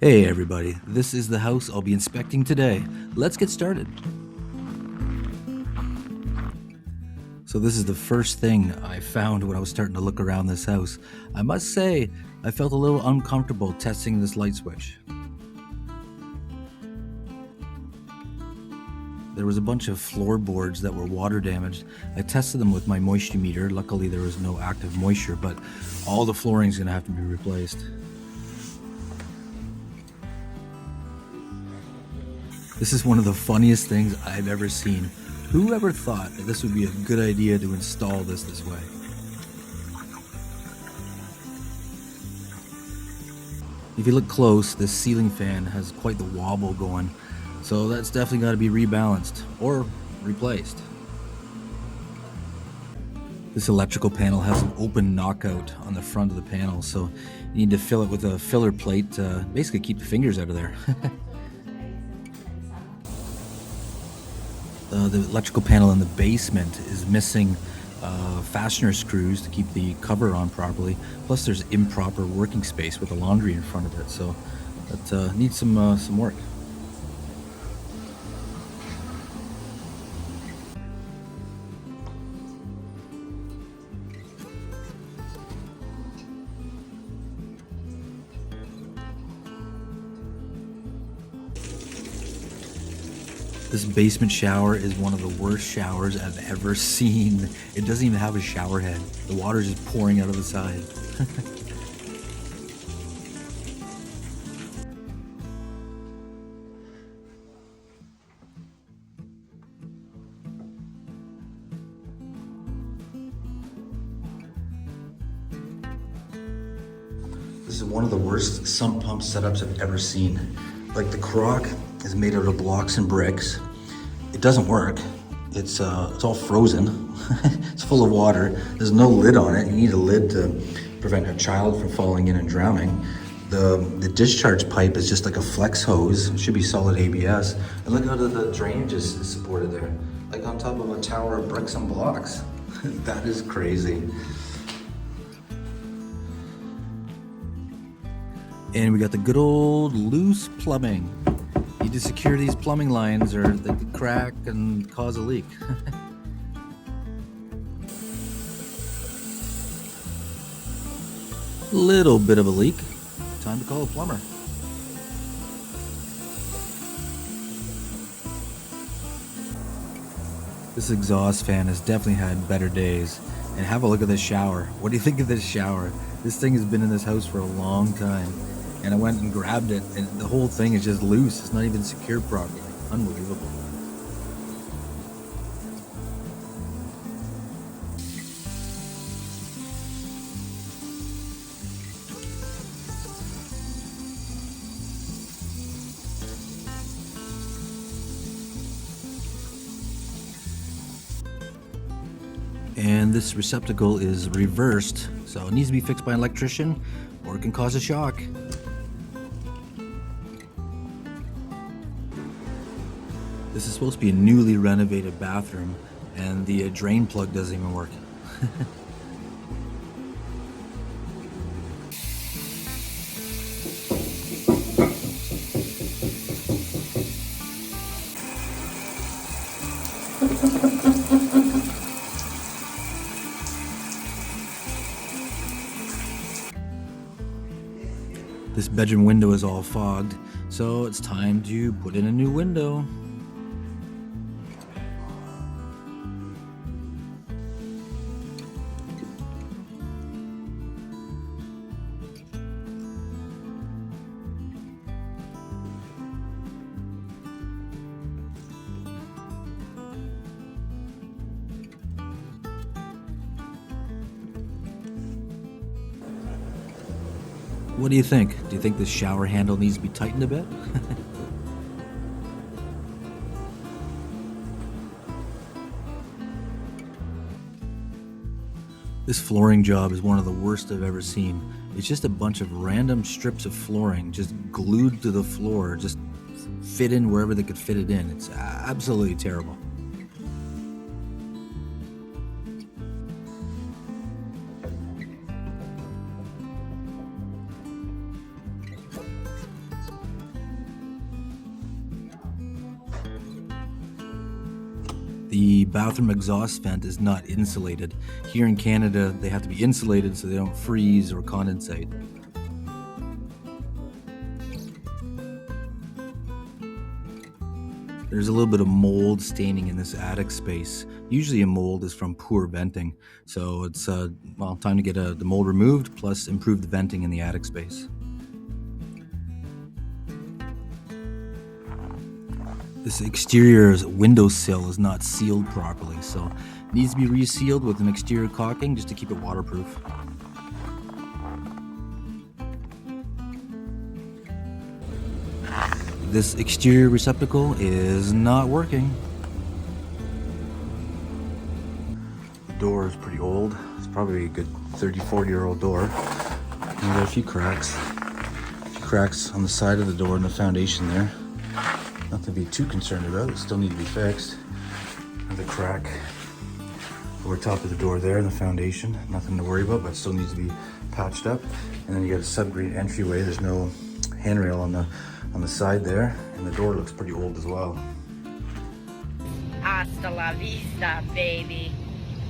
Hey everybody, this is the house I'll be inspecting today. Let's get started. So this is the first thing I found when I was starting to look around this house. I must say, I felt a little uncomfortable testing this light switch. There was a bunch of floorboards that were water damaged. I tested them with my moisture meter. Luckily there was no active moisture, but all the flooring is going to have to be replaced. This is one of the funniest things I've ever seen. Who ever thought that this would be a good idea to install this way? If you look close, this ceiling fan has quite the wobble going, so that's definitely got to be rebalanced or replaced. This electrical panel has an open knockout on the front of the panel, so you need to fill it with a filler plate to basically keep the fingers out of there. The electrical panel in the basement is missing fastener screws to keep the cover on properly. Plus there's improper working space with a laundry in front of it, so that needs some work. This basement shower is one of the worst showers I've ever seen. It doesn't even have a shower head. The water is just pouring out of the side. This is one of the worst sump pump setups I've ever seen. Like, the crock is made out of blocks and bricks. It doesn't work. It's all frozen. It's full of water. There's no lid on it. You need a lid to prevent a child from falling in and drowning. The discharge pipe is just like a flex hose. It should be solid ABS. And look how the drainage is supported there. Like on top of a tower of bricks and blocks. That is crazy. And we got the good old loose plumbing. You need to secure these plumbing lines or they could crack and cause a leak. Little bit of a leak. Time to call a plumber. This exhaust fan has definitely had better days. And have a look at this shower. What do you think of this shower? This thing has been in this house for a long time. And I went and grabbed it, and the whole thing is just loose. It's not even secured properly. Unbelievable. And this receptacle is reversed, so it needs to be fixed by an electrician, or it can cause a shock. This is supposed to be a newly renovated bathroom, and the drain plug doesn't even work. This bedroom window is all fogged, so it's time to put in a new window. What do you think? Do you think this shower handle needs to be tightened a bit? This flooring job is one of the worst I've ever seen. It's just a bunch of random strips of flooring just glued to the floor, just fit in wherever they could fit it in. It's absolutely terrible. The bathroom exhaust vent is not insulated. Here in Canada, they have to be insulated so they don't freeze or condensate. There's a little bit of mold staining in this attic space. Usually a mold is from poor venting. So it's well, time to get the mold removed, plus improve the venting in the attic space. This exterior windowsill is not sealed properly, so it needs to be resealed with an exterior caulking just to keep it waterproof. This exterior receptacle is not working. The door is pretty old. It's probably a good 30-40-year-old door. And there are a few cracks. On the side of the door and the foundation there. Nothing to be too concerned about. It still need to be fixed. Another crack over top of the door there in the foundation. Nothing to worry about, but it still needs to be patched up. And then you got a subgrade entryway. There's no handrail on the side there, and the door looks pretty old as well. Hasta la vista, baby.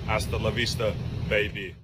Hasta la vista, baby.